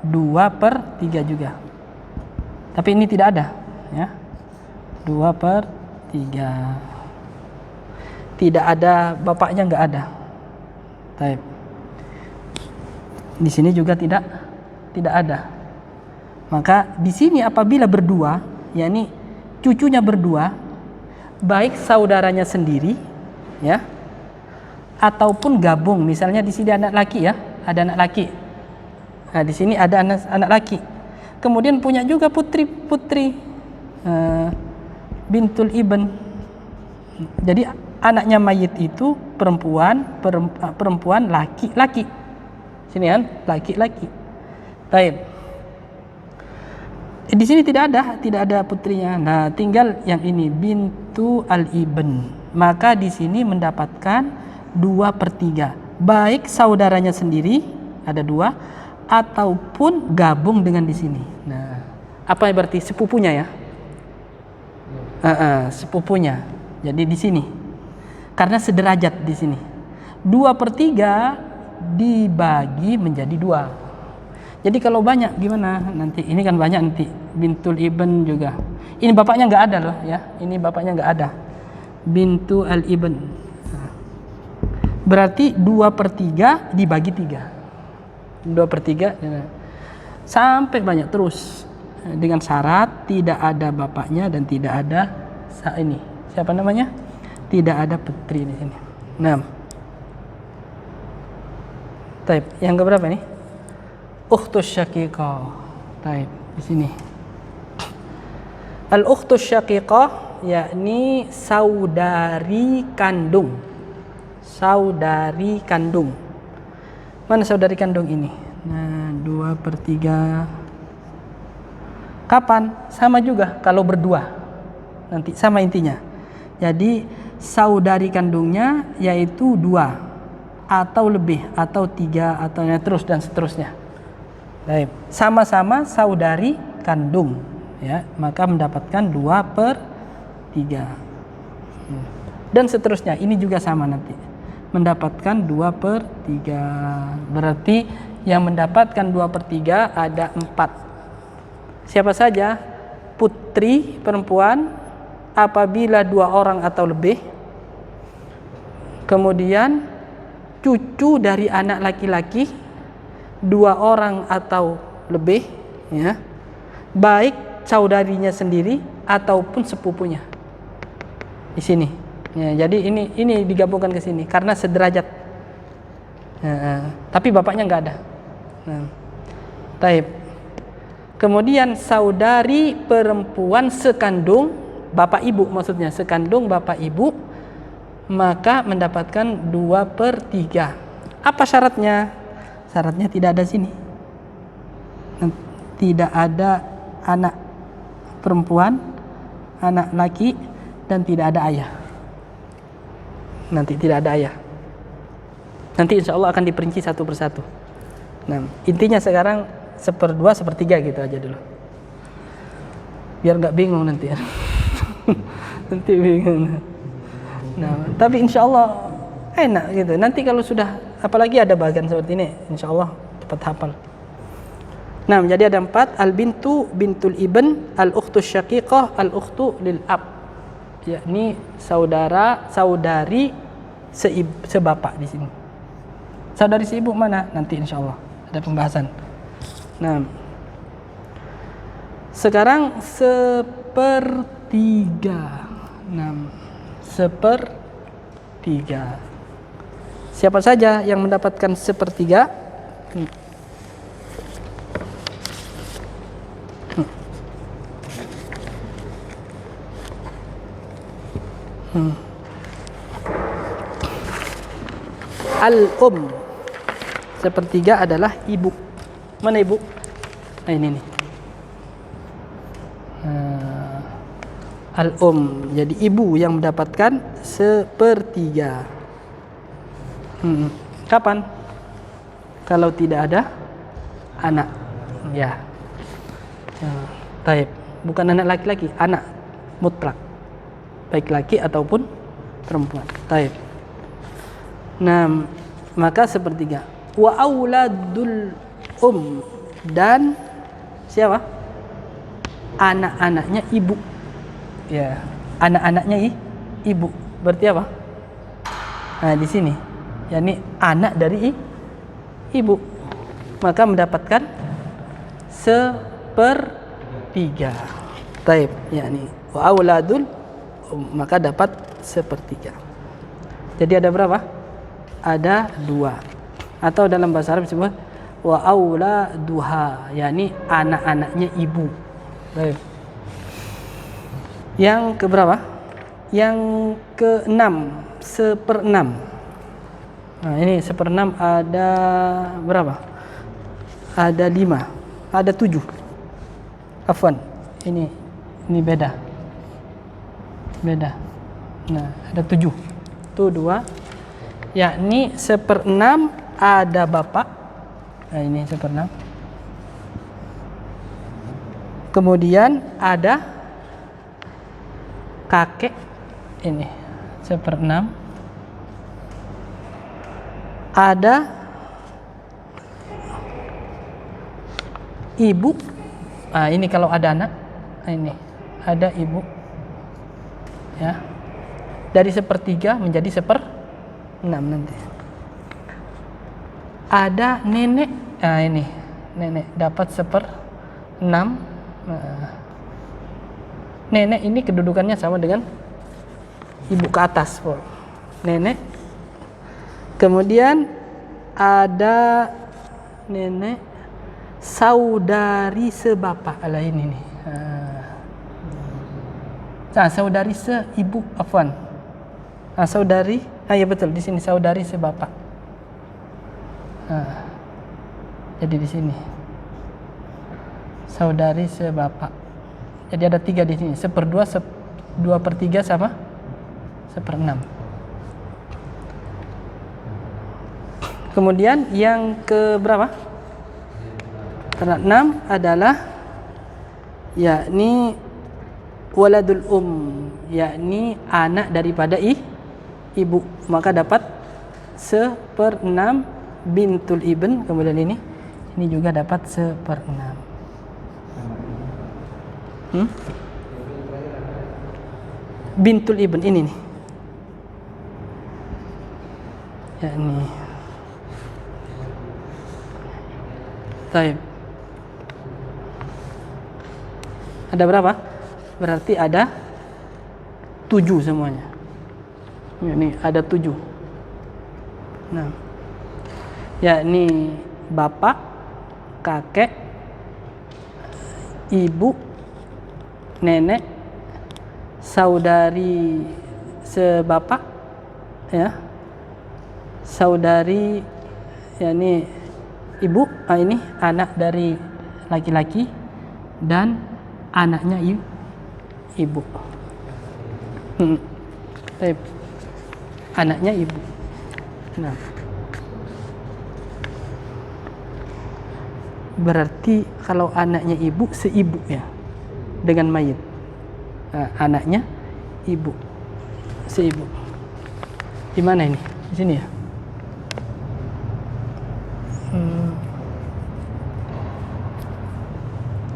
S1: 2/3 juga. Tapi ini tidak ada, ya. 2/3. Tidak ada bapaknya, nggak ada. Taib. Di sini juga tidak ada. Maka di sini apabila berdua, yakni cucunya berdua, baik saudaranya sendiri, ya, ataupun gabung. Misalnya di sini anak laki, ya, ada anak laki. Nah, di sini ada anak laki. Kemudian punya juga putri bintul ibn. Jadi anaknya mayit itu perempuan laki-laki. Sini kan laki-laki. Taib. Di sini tidak ada putrinya. Nah, tinggal yang ini bintu al-ibn. Maka di sini mendapatkan 2/3. Baik saudaranya sendiri ada 2 ataupun gabung dengan di sini. Nah, apa berarti sepupunya ya? Sepupunya. Jadi di sini. Karena sederajat di sini. 2/3 dibagi menjadi 2. Jadi kalau banyak gimana nanti? Ini kan banyak nanti. Bintul ibn juga. Ini bapaknya nggak ada loh ya. Ini bapaknya nggak ada. Bintu al ibn. Berarti 2/3 dibagi 3. 2/3 sampai banyak terus dengan syarat tidak ada bapaknya dan tidak ada ini siapa namanya, tidak ada putri di sini. Nah, taib yang keberapa nih? Ukhtus syaqiqah. Taib di sini Al-ukhtus syaqiqah yakni saudari kandung. Saudari kandung. Mana saudari kandung ini? Nah, 2/3. Kapan? Sama juga kalau berdua. Nanti sama intinya. Jadi saudari kandungnya yaitu 2 atau lebih atau 3 atau terus dan seterusnya. Baik. Sama-sama saudari kandung, ya, maka mendapatkan 2/3. Dan seterusnya. Ini juga sama nanti. Mendapatkan 2/3. Berarti yang mendapatkan 2/3 ada 4. Siapa saja? Putri perempuan apabila 2 orang atau lebih. Kemudian cucu dari anak laki-laki 2 orang atau lebih, ya. Baik saudarinya sendiri ataupun sepupunya. Di sini. Ya, jadi ini digabungkan ke sini karena sederajat. Tapi bapaknya nggak ada. Taib. Kemudian saudari perempuan sekandung bapak ibu, maksudnya sekandung bapak ibu, maka mendapatkan 2/3. Apa syaratnya? Syaratnya tidak ada sini. Tidak ada anak perempuan, anak laki, dan tidak ada ayah. Nanti tidak ada ayah. Nanti insya Allah akan diperinci satu persatu. Nah, intinya sekarang 1/2, 1/3 gitu aja dulu. Biar nggak bingung nanti ya. Nanti bingung. Nah, tapi insya Allah enak gitu. Nanti kalau sudah, apalagi ada bagian seperti ini, insya Allah cepat hafal. Nah, jadi ada 4: al-bintu, bintul ibn, al-ukhtus syaqiqah, al-ukhtu lil ab. Yakni saudara, saudari sebapak di sini. Saudari seibu mana? Nanti insya Allah ada pembahasan. Nah, sekarang 1/3. 1/3. Siapa saja yang mendapatkan 1/3? Al-um. 1/3 adalah ibu. Mana ibu? Nah, ini nih. Al-um. Jadi ibu yang mendapatkan 1/3. Kapan? Kalau tidak ada anak. Ya. Taib. Bukan anak laki-laki, anak mutlak. Baik laki ataupun perempuan. Taib. Nah, maka 1/3. Wa auladul dan siapa? Anak-anaknya ibu. Ya, anak-anaknya ibu. Berarti apa? Nah, di sini. yakni anak dari ibu. Maka mendapatkan 1/3. Taib, yakni wa auladul maka dapat 1/3. Jadi ada berapa? Ada 2. Atau dalam bahasa Arab disebut wa auladuha, yakni anak-anaknya ibu. Baik. Yang keberapa? Yang ke-6, 1/6. Nah, ini 1/6 ada berapa? Ada 5, ada 7. Afwan, ini beda. Nah, ada 7. Itu 2. Yakni 1/6 ada bapak. Nah, ini 1/6. Kemudian ada kakek. Ini 1/6. Ada ibu. Nah, ini kalau ada anak. Nah, ini ada ibu. Ya. Dari 1/3 menjadi 1/6 nanti. Ada nenek. Nah, ini nenek dapat 1/6. Nah, nenek ini kedudukannya sama dengan ibu ke atas, nenek. Kemudian ada nenek saudari sebapak lain ini. saudari seibu, afwan. Saudari, ya betul, di sini saudari sebapak. Jadi di sini saudari sebapak. Jadi ada 3 di sini, 1/2, 2/3 sama 1/6. Kemudian yang ke berapa? Ke-6 adalah yakni waladul yakni anak daripada ibu, maka dapat 1/6 bintul ibn. Kemudian ini juga dapat 1/6. Bintul ibn ini nih, yakni taib. Ada berapa? Berarti ada 7 semuanya. Ini ada 7. Nah, yakni bapak, kakek, ibu, nenek, saudari sebapak, ya, saudari, yakni ibu, ini anak dari laki-laki, dan anaknya ibu. Baik. Anaknya ibu. Nah, berarti kalau anaknya ibu seibu ya dengan mayit. Anaknya ibu seibu. Di mana ini? Di sini ya.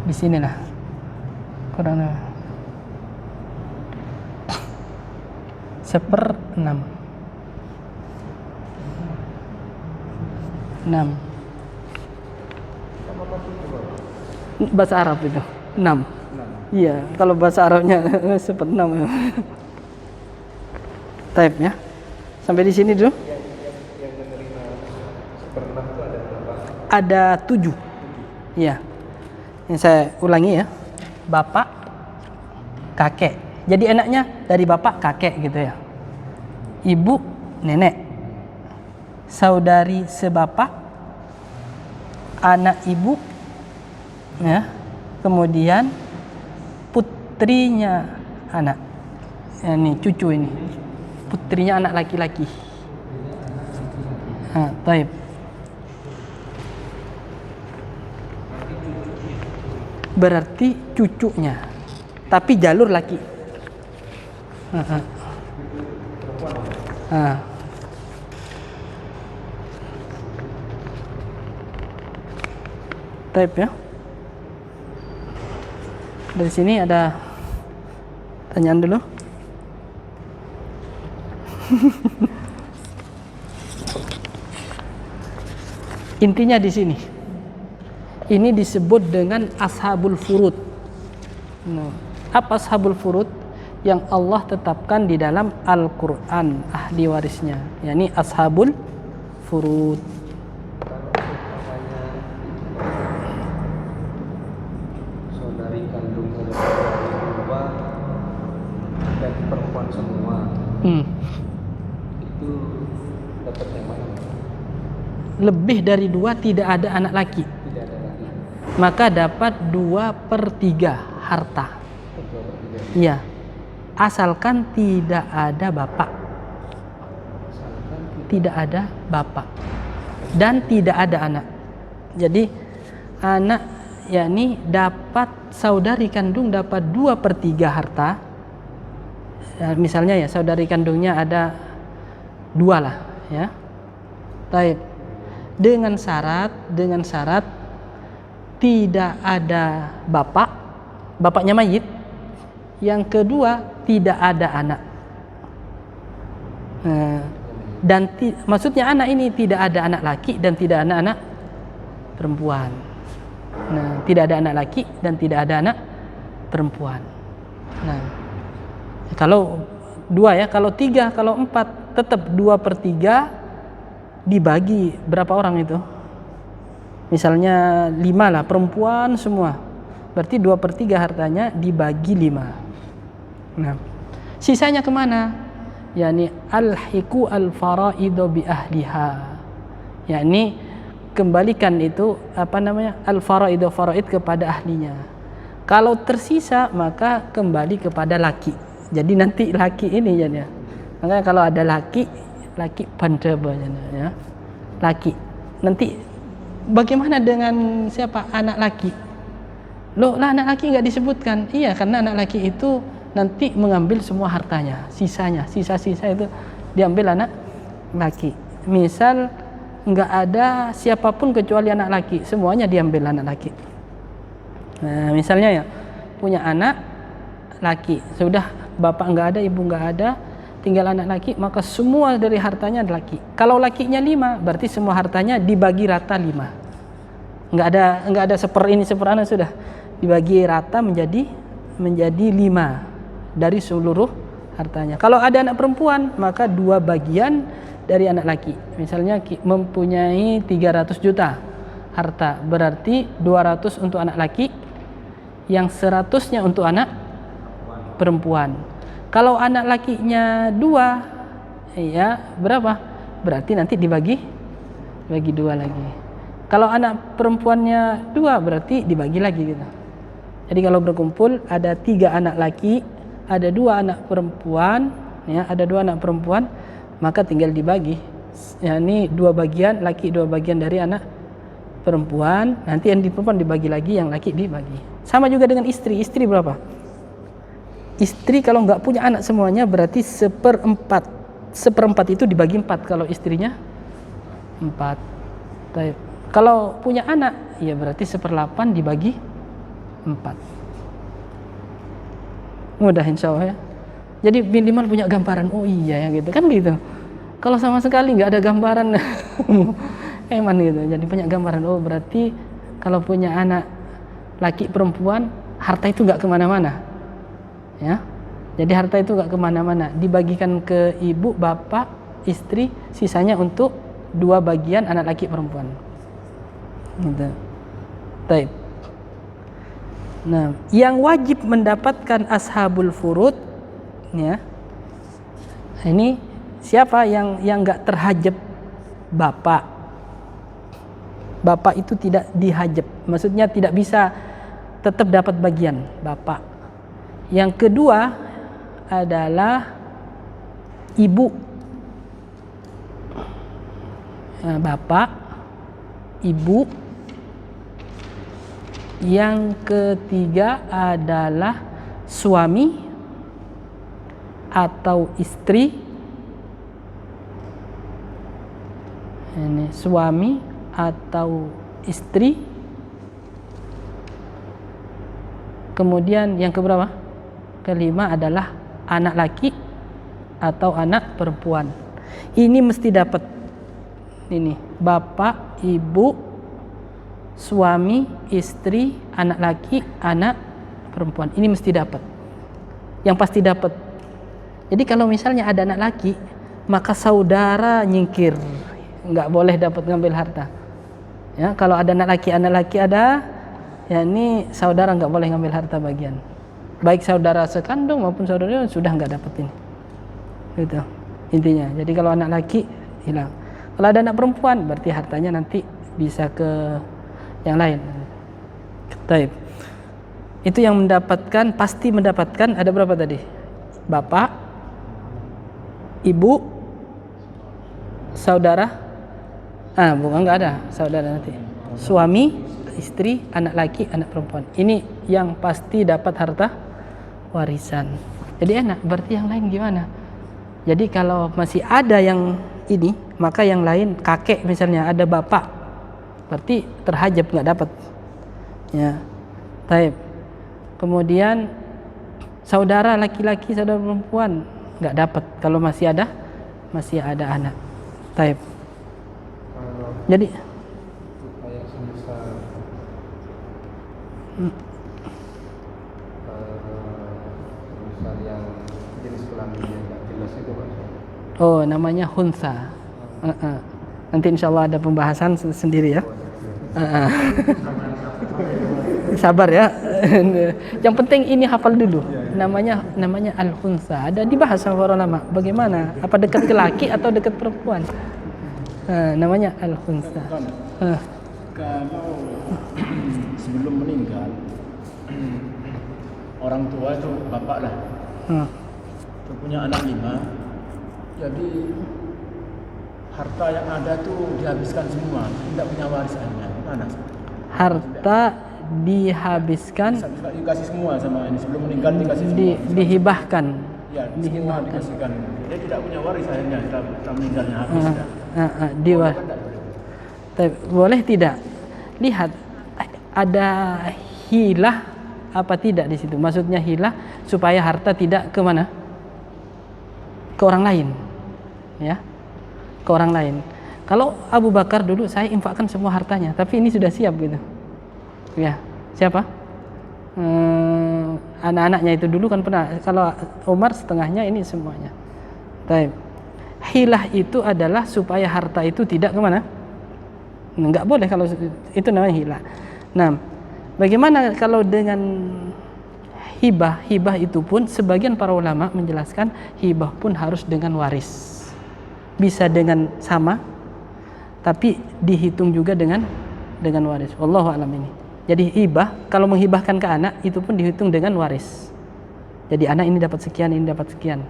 S1: Di sini lah. Kurang 1/6. 6. Bahasa Arab itu 6. Iya, kalau bahasa Arabnya 1/6 ya. Type ya. Sampai di sini dulu. Yang menerima 1/6 itu ada berapa? Ada 7. Iya. Yang saya ulangi ya. Bapak, kakek. Jadi enaknya dari bapak kakek gitu ya. Ibu, nenek. Saudari sebapak, anak ibu, ya. Kemudian putrinya anak. Ini cucu ini. Putrinya anak laki-laki. Taib. Berarti cucunya, tapi jalur laki. Taib ya. Dari sini ada pertanyaan dulu. Intinya di sini. Ini disebut dengan ashabul furud. Nah, apa ashabul furud? Yang Allah tetapkan di dalam Al-Quran, ahli warisnya, yakni ashabul furud.
S2: Saudari kandung kedua dan perempuan semua, itu dapat yang mana?
S1: Lebih dari 2 tidak ada anak laki.
S2: Tidak ada laki.
S1: Maka dapat 2/3 harta. Iya. Asalkan tidak ada bapak. Tidak ada bapak. Dan tidak ada anak. Jadi anak yakni dapat saudari kandung dapat 2/3 harta. Ya, misalnya ya saudari kandungnya ada 2 lah ya. Baik. Dengan syarat tidak ada bapak, bapaknya mayit. Yang kedua, tidak ada anak. Dan maksudnya anak ini tidak ada anak laki dan tidak ada anak perempuan. Nah, tidak ada anak laki dan tidak ada anak perempuan. Nah, kalau 2 ya, kalau 3, kalau 4 tetap 2/3 dibagi berapa orang itu? Misalnya 5 lah, perempuan semua. Berarti 2/3 hartanya dibagi 5. Nah, sisanya kemana? Yani alhiqu al-faraidu bi ahliha. Yani kembalikan itu al-faraidu faraid kepada ahlinya. Kalau tersisa maka kembali kepada laki. Jadi nanti laki ini ya. Makanya kalau ada laki pandaba ya. Laki. Nanti bagaimana dengan siapa? Anak laki. Loh, lah anak laki enggak disebutkan. Iya, karena anak laki itu nanti mengambil semua hartanya, sisa itu diambil anak laki. Misal enggak ada siapapun kecuali anak laki, semuanya diambil anak laki. Nah, misalnya ya punya anak laki, sudah bapak enggak ada, ibu enggak ada, tinggal anak laki, maka semua dari hartanya laki. Kalau lakinya 5, berarti semua hartanya dibagi rata 5. Enggak ada seper ini seper anu, sudah dibagi rata menjadi 5 dari seluruh hartanya. Kalau ada anak perempuan, maka 2 bagian dari anak laki. Misalnya mempunyai 300 juta harta, berarti 200 untuk anak laki, yang 100-nya untuk anak perempuan. Kalau anak lakinya 2, ya berapa? Berarti nanti dibagi 2 lagi. Kalau anak perempuannya 2, berarti dibagi lagi gitu. Jadi kalau berkumpul ada 3 anak laki, ada 2 anak perempuan, ya, ada 2 anak perempuan, maka tinggal dibagi. Ya, ini 2 bagian laki, 2 bagian dari anak perempuan. Nanti yang di perempuan dibagi lagi, yang laki dibagi. Sama juga dengan istri. Istri berapa? Istri kalau nggak punya anak semuanya berarti 1/4. 1/4 itu dibagi 4 kalau istrinya 4. Kalau punya anak, ya berarti 1/8 dibagi 4. Mudah insya Allah ya. Jadi minimal punya gambaran, oh iya ya gitu kan gitu. Kalau sama sekali nggak ada gambaran eman gitu. Jadi punya gambaran, oh berarti kalau punya anak laki perempuan, harta itu nggak kemana-mana ya. Jadi harta itu nggak kemana-mana, dibagikan ke ibu, bapak, istri, sisanya untuk 2 bagian anak laki perempuan gitu. Baik. Nah, yang wajib mendapatkan ashabul furud, ya, ini siapa yang nggak terhajab? Bapak. Bapak itu tidak dihajab, maksudnya tidak bisa tetap dapat bagian bapak. Yang kedua adalah ibu. Nah, bapak, ibu. Yang ketiga adalah suami atau istri. Ini suami atau istri. Kemudian yang keberapa? Kelima adalah anak laki atau anak perempuan. Ini mesti dapat. Ini bapak, ibu, suami, istri, anak laki, anak perempuan. Ini mesti dapat. Yang pasti dapat. Jadi kalau misalnya ada anak laki, maka saudara nyingkir, nggak boleh dapat ngambil harta. Ya, kalau ada anak laki ada, ya ini saudara nggak boleh ngambil harta bagian. Baik saudara sekandung maupun saudara sudah nggak dapat ini. Gitu intinya. Jadi kalau anak laki hilang. Kalau ada anak perempuan, berarti hartanya nanti bisa ke yang lain. Taib. Itu yang mendapatkan, pasti mendapatkan ada berapa tadi? Bapak, ibu, saudara. Bukan, enggak ada saudara nanti. Suami, istri, anak laki, anak perempuan. Ini yang pasti dapat harta warisan. Jadi enak, berarti yang lain gimana? Jadi kalau masih ada yang ini, maka yang lain, kakek misalnya ada bapak, berarti terhajab nggak dapat. Ya, taib. Kemudian saudara laki-laki, saudara perempuan nggak dapat kalau masih ada anak. Taib. Jadi
S2: kayak semisal misal yang jenis kelaminnya nggak jelas itu Pak.
S1: oh namanya hunsa. Nanti insya Allah ada pembahasan sendiri ya. Sabar ya. Yang penting ini hafal dulu. Namanya al-khunsa. Ada dibahas sama para ulama. Bagaimana? Apa dekat ke laki atau dekat perempuan? Namanya al-khunsa.
S3: Kalau sebelum meninggal orang tua itu bapak lah, itu punya anak 5, jadi harta yang ada tuh dihabiskan semua, tidak punya warisannya. Gimana?
S1: Harta dihabiskan,
S3: dikasih semua sama ini sebelum meninggal, dikasih semua.
S1: Dihibahkan.
S3: Ya, semua dikasihkan. Dia tidak punya waris akhirnya setelah meninggalnya habis.
S1: Boleh tidak? Lihat ada hilah apa tidak di situ. Maksudnya hilah supaya harta tidak ke mana? Ke orang lain. Ya. Ke orang lain. Kalau Abu Bakar dulu saya infakkan semua hartanya, tapi ini sudah siap gitu. Ya. Siapa? Anak-anaknya itu dulu kan pernah. Kalau Umar setengahnya, ini semuanya. Baik. Hilah itu adalah supaya harta itu tidak kemana? Enggak boleh kalau itu namanya hilah. Nah, bagaimana kalau dengan hibah? Hibah itu pun sebagian para ulama menjelaskan hibah pun harus dengan waris. Bisa dengan sama, tapi dihitung juga dengan waris. Wallahu a'lam ini. Jadi hibah kalau menghibahkan ke anak itu pun dihitung dengan waris. Jadi anak ini dapat sekian, ini dapat sekian.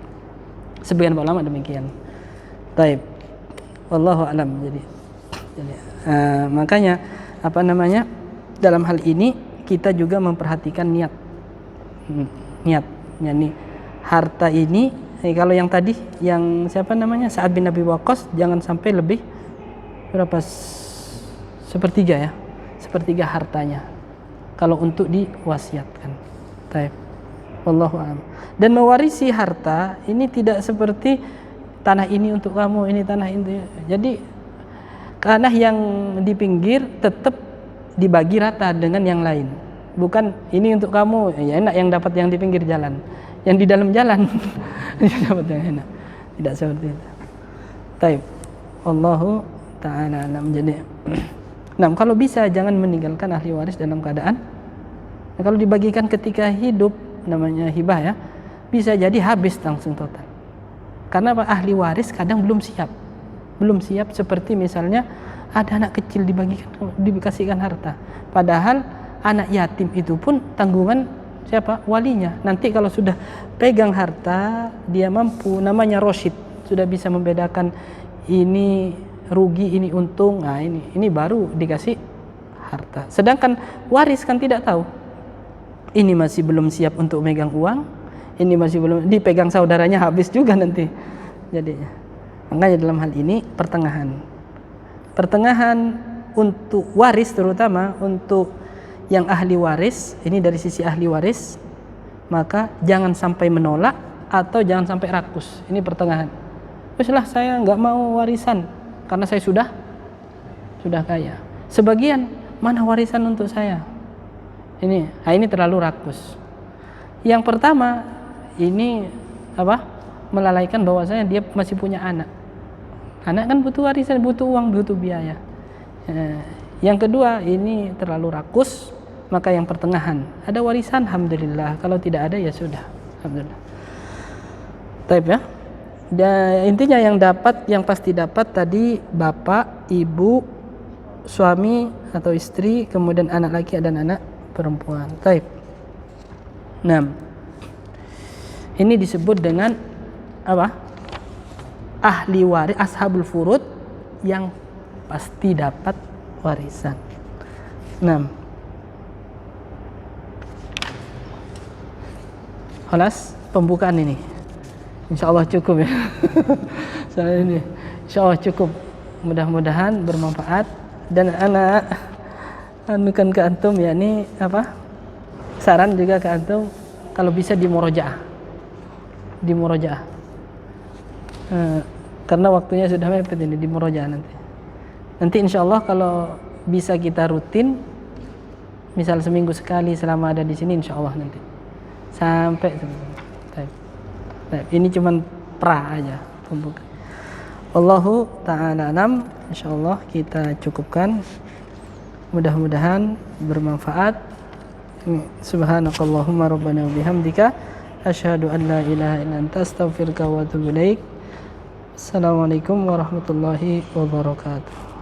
S1: Sebagian para ulama demikian. Taib. Wallahu a'lam. Jadi makanya dalam hal ini kita juga memperhatikan niat, yakni harta ini. Kalau yang tadi yang Sa'ad bin Abi Waqqas jangan sampai lebih berapa, sepertiga hartanya kalau untuk diwasiatkan. Taib. Wallahu a'lam. Dan mewarisi harta ini tidak seperti tanah ini untuk kamu, ini tanah ini. Jadi tanah yang di pinggir tetap dibagi rata dengan yang lain. Bukan ini untuk kamu, ya enak yang dapat yang di pinggir jalan, yang di dalam jalan dapat yang enak. Tidak seperti itu. Taib. Allahu ta'ala alam. Jadi kalau bisa jangan meninggalkan ahli waris dalam keadaan. Kalau dibagikan ketika hidup namanya hibah ya, bisa jadi habis langsung total. Karena ahli waris kadang belum siap seperti misalnya ada anak kecil dikasihkan harta, padahal anak yatim itu pun tanggungan siapa? Walinya. Nanti kalau sudah pegang harta dia mampu, namanya Rosyid, sudah bisa membedakan ini rugi, ini untung. Nah ini baru dikasih harta. Sedangkan waris kan tidak tahu, ini masih belum siap untuk megang uang, ini masih belum dipegang saudaranya, habis juga nanti jadinya. Makanya dalam hal ini pertengahan untuk waris, terutama untuk yang ahli waris, ini dari sisi ahli waris, maka jangan sampai menolak atau jangan sampai rakus. Ini pertengahan. Weslah saya nggak mau warisan karena saya sudah kaya. Sebagian mana warisan untuk saya? Ini terlalu rakus. Yang pertama ini melalaikan bahwasanya dia masih punya anak. Anak kan butuh warisan, butuh uang, butuh biaya. Yang kedua ini terlalu rakus, maka yang pertengahan ada warisan, alhamdulillah. Kalau tidak ada ya sudah, alhamdulillah. Taib ya. Dan intinya yang pasti dapat tadi bapak, ibu, suami atau istri, kemudian anak laki dan anak perempuan. Taib. Nah, ini disebut dengan ahli waris, ashabul furud, yang pasti dapat warisan. 6. Khalas pembukaan ini. Insyaallah cukup ya. Soalnya ini insyaallah cukup. Mudah-mudahan bermanfaat dan anak anukan ke antum, yakni saran juga ke antum kalau bisa di murojaah. Karena waktunya sudah mepet ini, di murojaah nanti insyaallah kalau bisa kita rutin, misal seminggu sekali selama ada di sini, insyaallah nanti sampai ini cuman aja pembuka. Wallahu ta'ala alam. Insyaallah kita cukupkan, mudah-mudahan bermanfaat. Subhanakallahumma rabbana wa bihamdika asyhadu an la ilaha illa anta astaghfiruka wa atubu ilaik. Assalamualaikum warahmatullahi wabarakatuh.